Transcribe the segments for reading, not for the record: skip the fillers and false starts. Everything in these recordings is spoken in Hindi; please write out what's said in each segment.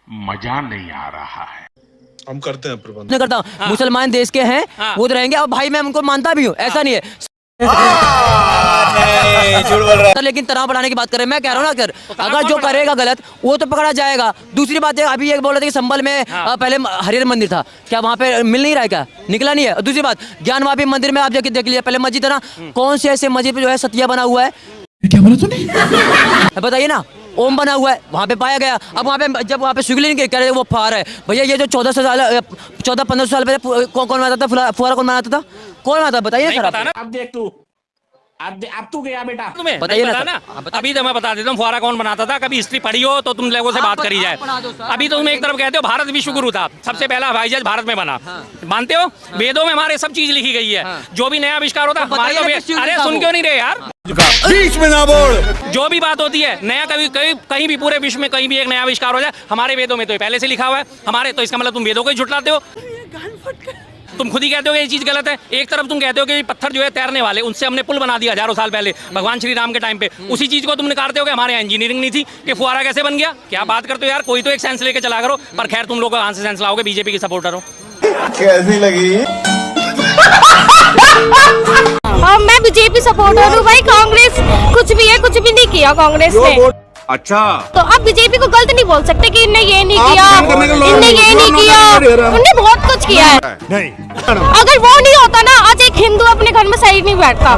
मजा नहीं आ रहा है। हम करते हैं प्रबंध। नहीं करता हूँ। मुसलमान देश के हैं, वो तो रहेंगे। और भाई मैं उनको मानता भी हूँ, ऐसा नहीं है। झूठ बोल रहा है। लेकिन तनाव बढ़ाने की बात करें, मैं कह रहा हूँ ना सर, अगर जो करेगा गलत वो तो पकड़ा जाएगा। दूसरी बात है, अभी ये बोल रहे थे कि संभल में पहले हरिहर मंदिर था, क्या वहाँ पे मिल नहीं रहा है, क्या निकला नहीं है? और दूसरी बात, ज्ञानवापी मंदिर में आप जाके देख लिया, पहले मस्जिद है ना, कौन से ऐसे मस्जिद पे जो है सतिया बना हुआ है? क्या बोला तूने? बताइए ना, ओम बना हुआ है, वहाँ पे पाया गया। अब वहाँ पे जब वहाँ पे शिवलिंग कह रहे वो फुहार है, भैया ये जो 14-15 साल पहले कौन बनाता था फुहारा? कौन बनाता था? कौन बनाता? बताइए सर। अब देख तू, अब तू गया बेटा, तुम्हें बताइए ना। अभी तो मैं बता देता हूँ फुहारा कौन बनाता था। कभी हिस्ट्री पढ़ी हो तो तुम लोगों से बात करी जाए। अभी तो तुम एक तरफ कहते हो भारत विश्व गुरु था, सबसे पहला हवाई जहाज भारत में बना, मानते हो? वेदों में हमारे सब चीज लिखी गई है। जो भी नया आविष्कार होता है हमारे तो, अरे सुन क्यों नहीं रहे यार? बीच में ना बोल। जो भी बात होती है नया, कहीं भी पूरे विश्व में कहीं भी एक नया आविष्कार हो जाए, हमारे वेदों में तो पहले से लिखा हुआ है हमारे। तो इसका मतलब तुम वेदों को ही झुठलाते हो। तुम खुद ही कहते हो कि ये चीज गलत है। एक तरफ तुम कहते हो कि पत्थर जो है तैरने वाले, उनसे हमने पुल बना दिया हजारों साल पहले भगवान श्री राम के टाइम पे। उसी चीज को तुम निकारते हो कि हमारे यहाँ इंजीनियरिंग नहीं थी कि फुहारा कैसे बन गया। क्या बात करते हो यार? कोई तो एक सेंस लेके चला करो। पर खैर तुम लोग कहाँ से सेंस लाओगे? बीजेपी के सपोर्टर हो। कैसी लगी? मैं बीजेपी सपोर्टर हूँ भाई। कांग्रेस कुछ भी है, कुछ भी नहीं किया कांग्रेस ने। अच्छा, तो आप बीजेपी को गलत नहीं बोल सकते कि इनने ये नहीं किया, इनने ये नहीं किया। उनने बहुत कुछ किया है। नहीं, अगर वो नहीं होता ना, आज एक हिंदू अपने घर में सही नहीं बैठता।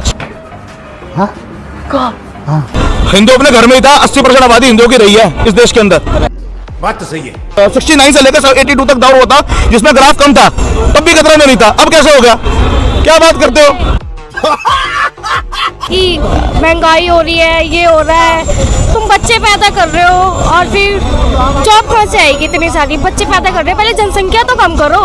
हिंदू अपने घर में ही था। 80% आबादी हिंदुओं की रही है इस देश के अंदर। बात तो सही है। 69 से लेकर 82 तक दौर हुआ था जिसमें ग्राफ कम था, तब भी खतरा में नहीं था। अब कैसे हो गया? क्या बात करते हो? कि महंगाई हो रही है, ये हो रहा है, तुम बच्चे पैदा कर रहे हो और फिर जॉब कहाँ से आएगी? इतनी सारी बच्चे पैदा कर रहे हो, पहले जनसंख्या तो कम करो।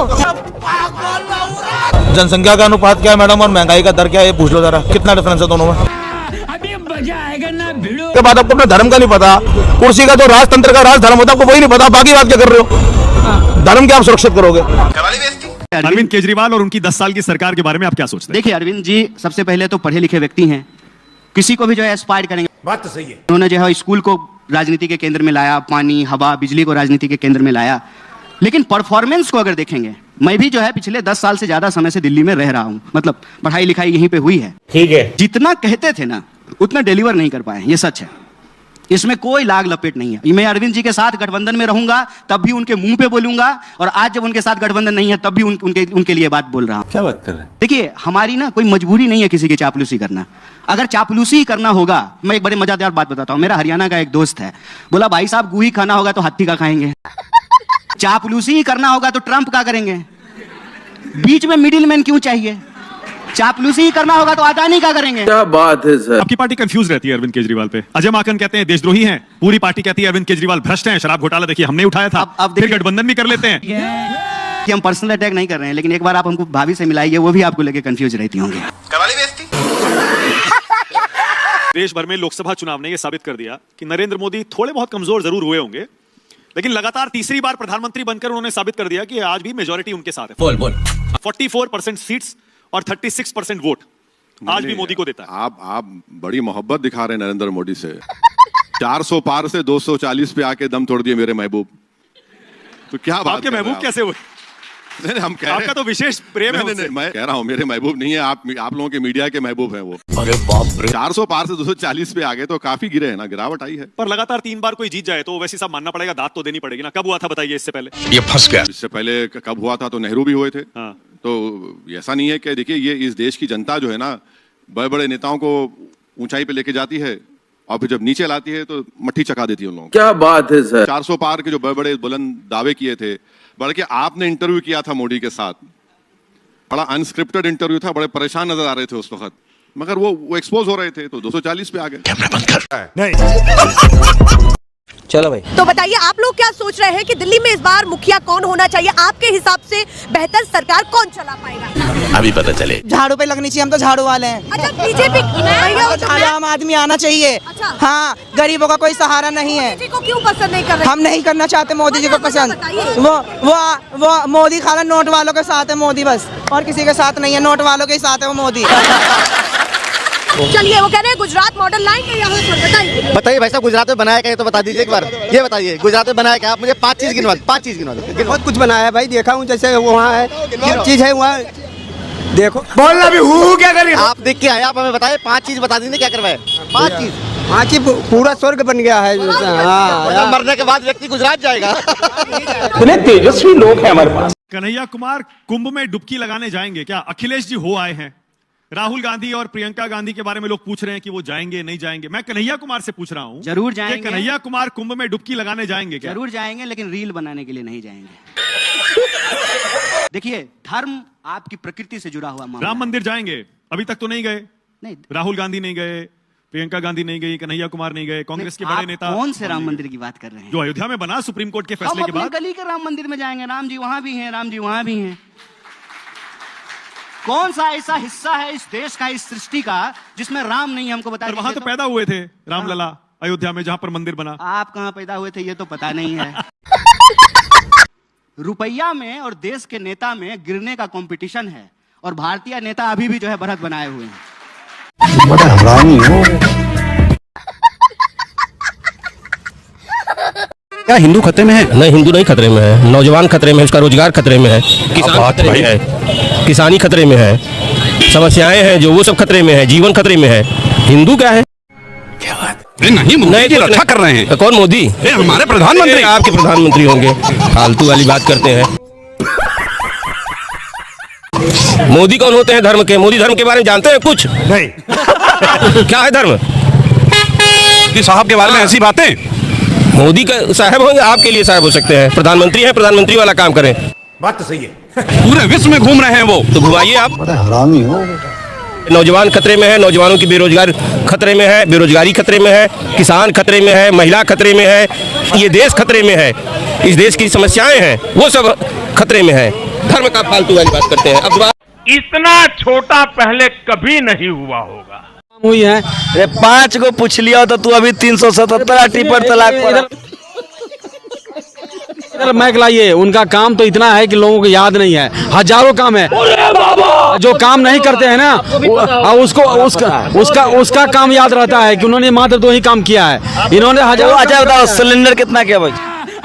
जनसंख्या का अनुपात क्या है मैडम, और महंगाई का दर क्या है, ये पूछ लो जरा। कितना डिफरेंस है दोनों में? अभी मजा आएगा ना भिड़ो। के बाद आपको अपने धर्म का नहीं पता, कुर्सी का जो राजतंत्र का राज धर्म होता है आपको वही नहीं पता, बाकी बात क्या कर रहे हो? धर्म क्या आप सुरक्षित करोगे? अरविंद केजरीवाल और उनकी 10 साल की सरकार के बारे में आप क्या सोचते हैं? देखिए अरविंद जी, सबसे पहले तो पढ़े लिखे व्यक्ति हैं, किसी को भी जो है एस्पायर करेंगे। बात तो सही है। उन्होंने जो है स्कूल को राजनीति के केंद्र में लाया, पानी हवा बिजली को राजनीति के केंद्र में लाया। लेकिन परफॉर्मेंस को अगर देखेंगे, मैं भी जो है पिछले 10 साल से ज्यादा समय से दिल्ली में रह रहा हूँ, मतलब पढ़ाई लिखाई यहीं पे हुई है। ठीक है। जितना कहते थे ना उतना डिलीवर नहीं कर पाए, ये सच है। इसमें कोई लाग लपेट नहीं है। मैं अरविंद जी के साथ गठबंधन में रहूंगा तब भी उनके मुंह पे बोलूंगा, और आज जब उनके साथ गठबंधन नहीं है तब भी उनके लिए बात बोल रहा हूं। क्या बात कर रहे हैं? देखिए हमारी ना कोई मजबूरी नहीं है किसी की चापलूसी करना। अगर चापलूसी करना होगा, मैं एक बड़ी मजेदार बात बताता हूं। मेरा हरियाणा का एक दोस्त है, बोला भाई साहब गुही खाना होगा तो हाथी का खाएंगे, चापलूसी करना होगा तो ट्रंप का करेंगे, बीच में मिडिल मैन क्यों चाहिए? चापलूसी करना होगा तो अदानी का करेंगे। क्या बात है सर। आपकी पार्टी कंफ्यूज रहती है अरविंद केजरीवाल पे। अजय माकन कहते हैं देशद्रोही हैं, पूरी पार्टी कहती है अरविंद केजरीवाल भ्रष्ट हैं, शराब घोटाला देखिए हमने उठाया था। अब फिर गठबंधन भी कर लेते हैं। कि हम पर्सनल अटैक नहीं कर रहे हैं, लेकिन एक बार आप हमको भाभी से मिलाइए, वो भी आपको लेके कंफ्यूज रहती होंगी। देश भर में लोकसभा चुनाव ने यह साबित कर दिया कि नरेंद्र मोदी थोड़े बहुत कमजोर जरूर हुए होंगे, लेकिन लगातार तीसरी बार प्रधानमंत्री बनकर उन्होंने साबित कर दिया कि आज भी मेजोरिटी उनके साथ है। बोल 44% सीट्स और 36% वोट आज भी मोदी को देता है। आप बड़ी मोहब्बत दिखा रहे हैं नरेंद्र मोदी से। 400 पार से 240 पे आके दम तोड़ दिए मेरे महबूब। तो क्या बात? आपके महबूब कैसे हुए? नहीं, हम कह रहे आपका तो विशेष प्रेम है उनसे। मैं कह रहा हूँ मेरे महबूब नहीं है, आप लोगों के मीडिया के महबूब हैं वो। अरे बाप रे। 400 पार से 240 पे आ गए तो काफी गिरे हैं ना, गिरावट आई है। पर लगातार 3 बार कोई जीत जाए तो वैसे सब मानना पड़ेगा, दाद तो देनी पड़ेगी ना। कब हुआ था बताइए इससे पहले? ये फंस गया। इससे पहले कब हुआ था? तो नेहरू भी हुए थे। हाँ। तो ऐसा नहीं है कि देखिए ये इस देश की जनता जो है ना, बड़े बड़े नेताओं को ऊंचाई पे लेके जाती है और फिर जब नीचे लाती है तो मट्ठी चका देती है उन लोगों को। क्या बात है सर। 400 पार के जो बड़े बड़े बुलंद दावे किए थे, बल्कि आपने इंटरव्यू किया था मोदी के साथ, बड़ा अनस्क्रिप्टेड इंटरव्यू था, बड़े परेशान नजर आ रहे थे उस वक्त, मगर वो एक्सपोज हो रहे थे तो 240 पे आ गए। कैमरा बंद कर। नहीं। चलो भाई, तो बताइए आप लोग क्या सोच रहे हैं कि दिल्ली में इस बार मुखिया कौन होना चाहिए? आपके हिसाब से बेहतर सरकार कौन चला पाएगा? अभी पता चले। झाड़ू पे लगनी चाहिए, हम तो झाड़ू वाले हैं। अच्छा बीजेपी आम आदमी आना चाहिए। अच्छा। हाँ, गरीबों का कोई सहारा नहीं है। मोदी जी को क्यों पसंद नहीं कर रहे? हम नहीं करना चाहते मोदी जी को पसंद। वो मोदी खाला नोट वालों के साथ है मोदी, बस और किसी के साथ नहीं है। नोट वालों के साथ है वो मोदी। चलिए, वो कह रहे हैं गुजरात मॉडल लाएंगे यहाँ पर, बताइए। बताइए भाई साहब, गुजरात में बनाया क्या है तो बता दीजिए एक बार। ये बताइए गुजरात में बनाया क्या, आप मुझे 5 चीज गिनवा, 5 चीज गिनवा दो। बहुत कुछ बनाया है भाई, देखा हूँ, जैसे वहाँ है चीज है वहाँ, देखो बोलना भी हूँ क्या करें। आप देख के आए, आप हमें बताए, 5 चीज बता दीजिए क्या करवाए। 5 चीज, 5 चीज पूरा स्वर्ग बन गया है। हाँ, मरने के बाद व्यक्ति गुजरात जाएगा। इतने तेजस्वी लोग हैं हमारे पास। कन्हैया कुमार कुंभ में डुबकी लगाने जाएंगे क्या? अखिलेश जी हो आए हैं, राहुल गांधी और प्रियंका गांधी के बारे में लोग पूछ रहे हैं कि वो जाएंगे नहीं जाएंगे। मैं कन्हैया कुमार से पूछ रहा हूं, जरूर जाएंगे। कन्हैया कुमार कुंभ में डुबकी लगाने जाएंगे क्या? जरूर जाएंगे, लेकिन रील बनाने के लिए नहीं जाएंगे। देखिए, धर्म आपकी प्रकृति से जुड़ा हुआ मामला। राम मंदिर जाएंगे? अभी तक तो नहीं गए। नहीं, राहुल गांधी नहीं गए, प्रियंका गांधी नहीं गई, कन्हैया कुमार नहीं गए, कांग्रेस के बड़े नेता। कौन से राम मंदिर की बात कर रहे हैं? जो अयोध्या में बना सुप्रीम कोर्ट के फैसले के बाद। गली के राम मंदिर में जाएंगे, राम जी वहां भी हैं, राम जी वहां भी हैं। कौन सा ऐसा हिस्सा है इस देश का, इस सृष्टि का, जिसमें राम नहीं है? हमको बताइए। वहां तो पैदा हुए थे रामलला, अयोध्या में जहां पर मंदिर बना। आप कहां पैदा हुए थे ये तो पता नहीं है। रुपया में और देश के नेता में गिरने का कंपटीशन है, और भारतीय नेता अभी भी जो है बढ़त बनाए हुए हैं। बड़ा हरामी हो। क्या हिंदू खतरे में है? नहीं, हिंदू नहीं खतरे में है, नौजवान खतरे में है, उसका रोजगार खतरे में है, किसान खतरे में है, किसानी खतरे में है, समस्याएं हैं जो वो सब खतरे में है, जीवन खतरे में है। हिंदू क्या है? क्या बात? नहीं, मोदी की रक्षा कर रहे हैं। कौन मोदी? हमारे प्रधानमंत्री। आपके प्रधानमंत्री होंगे, फालतू वाली बात करते हैं। मोदी कौन होते हैं धर्म के? मोदी धर्म के बारे में जानते हैं कुछ? नहीं। क्या है धर्म? मोदी साहब के बारे में ऐसी बातें। मोदी का साहब होंगे, आपके लिए साहब हो सकते हैं। प्रधानमंत्री हैं, प्रधानमंत्री वाला काम करें। बात तो सही है। पूरे विश्व में घूम रहे हैं वो, तो घुमाइए आप। बड़ा हरामी हो। नौजवान खतरे में है, नौजवानों की बेरोजगार खतरे में है, बेरोजगारी खतरे में है, किसान खतरे में है, महिला खतरे में है, ये देश खतरे में है, इस देश की समस्याएं हैं वो सब खतरे में है। धर्म का फालतू वाली बात करते हैं। अब इतना छोटा पहले कभी नहीं हुआ होगा। हुई है, अरे 5 को पूछ लिया तो तू अभी 377 ट्रिपल तलाक पर। इधर मैक लाइए, उनका काम तो इतना है कि लोगों को याद नहीं है, हजारों काम है। जो काम नहीं करते हैं ना, उसका काम याद रहता है कि उन्होंने मात्र 2 ही काम किया है, इन्होंने हजारों। अच्छा बताओ, सिलेंडर कितना क्या भाई?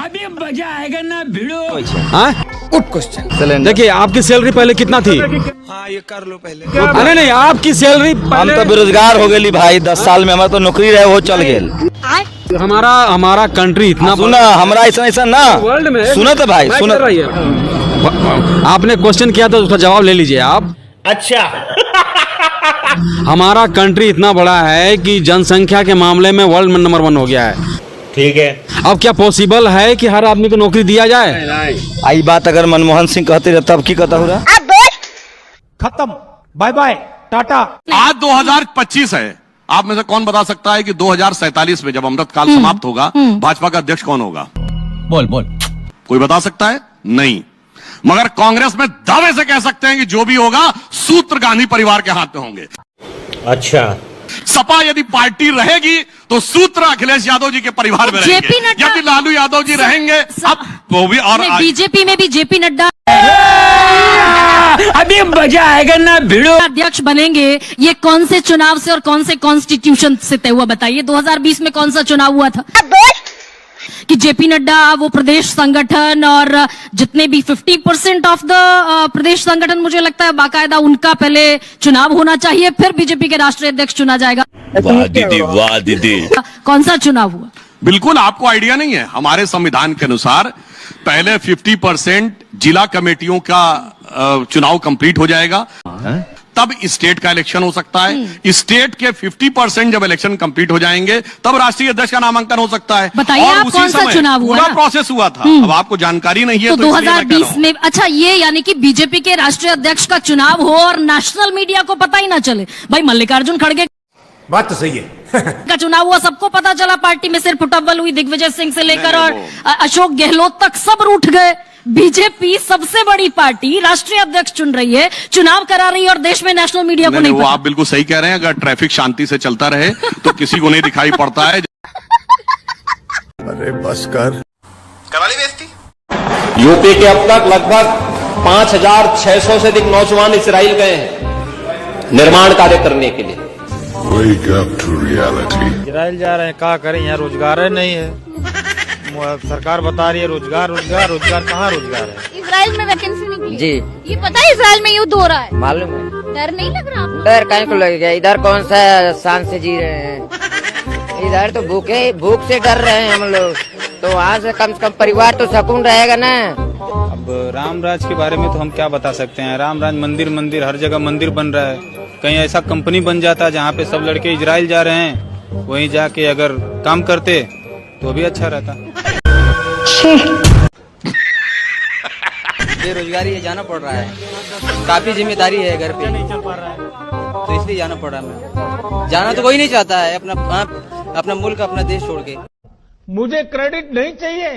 अभी मजा आएगा ना भिड़ो। हाँ, गुड क्वेश्चन। देखिए, आपकी सैलरी पहले कितना थी? हाँ, ये कर लो पहले। अरे नहीं, आपकी सैलरी। हम तो बेरोजगार हो गए भाई, 10 साल में हमारा तो नौकरी रहे वो चल गए। हमारा कंट्री इतना सुना, हमारा ऐसा ना वर्ल्ड में सुना तो भाई, सुना। आपने क्वेश्चन किया तो उसका जवाब ले लीजिए आप। अच्छा। हमारा कंट्री इतना बड़ा है कि जनसंख्या के मामले में वर्ल्ड में नंबर 1 हो गया है। ठीक है, अब क्या पॉसिबल है कि हर आदमी को नौकरी दिया जाए? आई बात अगर मनमोहन सिंह कहते रहे तब की कहता हो रहा। खत्म, बाय बाय, टाटा। आज 2025 है, आप में से कौन बता सकता है कि 2047 में जब अमृतकाल समाप्त होगा, भाजपा का अध्यक्ष कौन होगा? बोल कोई बता सकता है? नहीं। मगर कांग्रेस में दावे से कह सकते हैं कि जो भी होगा सूत्र गांधी परिवार के हाथ में होंगे। अच्छा। सपा यदि पार्टी रहेगी तो सूत्र अखिलेश यादव जी के परिवार में रहेंगे। यदि लालू यादव जी रहेंगे, अब वो भी, और बीजेपी में भी जेपी नड्डा अभी मजा आएगा ना भिड़ो। अध्यक्ष बनेंगे, ये कौन से चुनाव से और कौन से कॉन्स्टिट्यूशन से तय हुआ बताइए? 2020 में कौन सा चुनाव हुआ था कि जेपी नड्डा वो प्रदेश संगठन और जितने भी 50% ऑफ द प्रदेश संगठन, मुझे लगता है बाकायदा उनका पहले चुनाव होना चाहिए, फिर बीजेपी के राष्ट्रीय अध्यक्ष चुना जाएगा। वाह दीदी, वाह दीदी। कौन सा चुनाव हुआ? बिल्कुल आपको आइडिया नहीं है। हमारे संविधान के अनुसार पहले 50% जिला कमेटियों का चुनाव कंप्लीट हो जाएगा, तब स्टेट का इलेक्शन हो सकता है। स्टेट के 50% जब इलेक्शन कंप्लीट हो जाएंगे, तब राष्ट्रीय अध्यक्ष का नामांकन हो सकता है। बताइए आप कौन सा चुनाव हुआ? पूरा प्रोसेस हुआ था। अब आपको जानकारी नहीं है तो 2020 में। अच्छा, ये यानी कि बीजेपी के राष्ट्रीय अध्यक्ष का चुनाव हो और नेशनल मीडिया को पता ही ना चले। भाई, मल्लिकार्जुन खड़गे बात तो सही है। का चुनाव हुआ, सबको पता चला, पार्टी में सिर्फ फुटबॉल हुई, दिग्विजय सिंह से लेकर और अशोक गहलोत तक सब रूठ गए। बीजेपी सबसे बड़ी पार्टी राष्ट्रीय अध्यक्ष चुन रही है, चुनाव करा रही है, और देश में नेशनल मीडिया को नहीं पता। वो आप बिल्कुल सही कह रहे हैं। अगर ट्रैफिक शांति से चलता रहे तो किसी को नहीं दिखाई पड़ता है। अरे बस कर, करा ली बेइज्जती। यूपी के अब तक लगभग 5600 से अधिक नौजवान इजराइल गए हैं निर्माण कार्य करने के लिए। Wake up to reality. Israel जा रहे हैं, क्या करें, यहाँ रोजगार नहीं है। सरकार बता रही है रोजगार रोजगार रोजगार, कहाँ रोजगार है? इसराइल में वैकेंसी निकली जी ये पता है इसराइल में युद्ध हो रहा है, मालूम है। डर नहीं लग रहा आपको? डर कहीं को लगेगा, इधर कौन सा शान से जी रहे हैं, इधर तो भूख से डर रहे हैं हम लोग, तो वहाँ से कम परिवार तो सुकून रहेगा ना। अब राम राज के बारे में तो हम क्या बता सकते हैं, राम राज मंदिर हर जगह मंदिर बन रहा है, कहीं ऐसा कंपनी बन जाता जहाँ पे सब लड़के इजराइल जा रहे हैं, वहीं जाके अगर काम करते तो भी अच्छा रहता। बेरोजगारी है, जाना पड़ रहा है, काफी जिम्मेदारी है घर पे, नहीं चल पा रहा है तो इसलिए जाना पड़ रहा है। जाना तो कोई नहीं चाहता है अपना मुल्क अपना देश छोड़ के। मुझे क्रेडिट नहीं चाहिए।